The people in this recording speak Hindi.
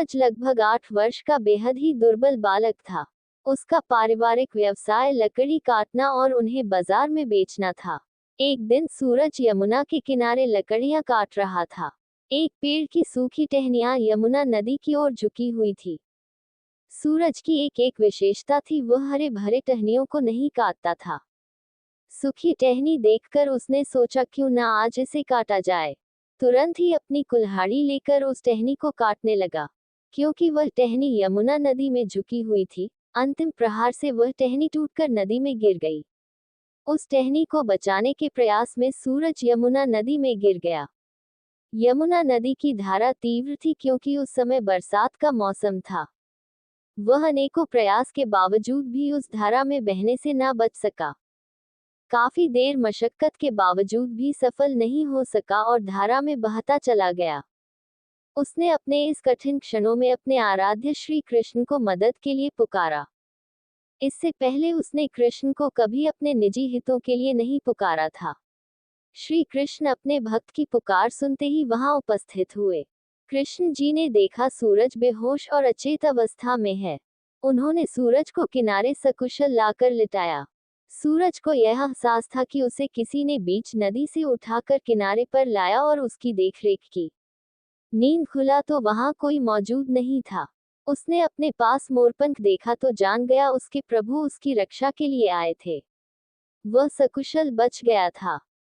सूरज लगभग 8 वर्ष का बेहद ही दुर्बल बालक था। उसका पारिवारिक व्यवसाय लकड़ी काटना और उन्हें बाजार में बेचना था। एक दिन सूरज यमुना के किनारे लकड़ियां काट रहा था। एक पेड़ की सूखी टहनियां यमुना नदी की ओर झुकी हुई थी। सूरज की एक एक विशेषता थी, वह हरे भरे टहनियों को नहीं काटता था। सूखी टहनी देखकर उसने सोचा क्यों ना आज इसे काटा जाए। तुरंत ही अपनी कुल्हाड़ी लेकर उस टहनी को काटने लगा। क्योंकि वह टहनी यमुना नदी में झुकी हुई थी, अंतिम प्रहार से वह टहनी टूटकर नदी में गिर गई। उस टहनी को बचाने के प्रयास में सूरज यमुना नदी में गिर गया। यमुना नदी की धारा तीव्र थी क्योंकि उस समय बरसात का मौसम था। वह अनेकों प्रयास के बावजूद भी उस धारा में बहने से ना बच सका। काफी देर मशक्कत के बावजूद भी सफल नहीं हो सका और धारा में बहता चला गया। उसने अपने इस कठिन क्षणों में अपने आराध्य श्री कृष्ण को मदद के लिए पुकारा। इससे पहले उसने कृष्ण को कभी अपने निजी हितों के लिए नहीं पुकारा था। श्री कृष्ण अपने भक्त की पुकार सुनते ही वहां उपस्थित हुए। कृष्ण जी ने देखा सूरज बेहोश और अचेत अवस्था में है। उन्होंने सूरज को किनारे सकुशल लाकर लिटाया। सूरज को यह एहसास था कि उसे किसी ने बीच नदी से उठाकर किनारे पर लाया और उसकी देखरेख की। नींद खुला तो वहां कोई मौजूद नहीं था। उसने अपने पास मोरपंख देखा तो जान गया उसके प्रभु उसकी रक्षा के लिए आए थे। वह सकुशल बच गया था।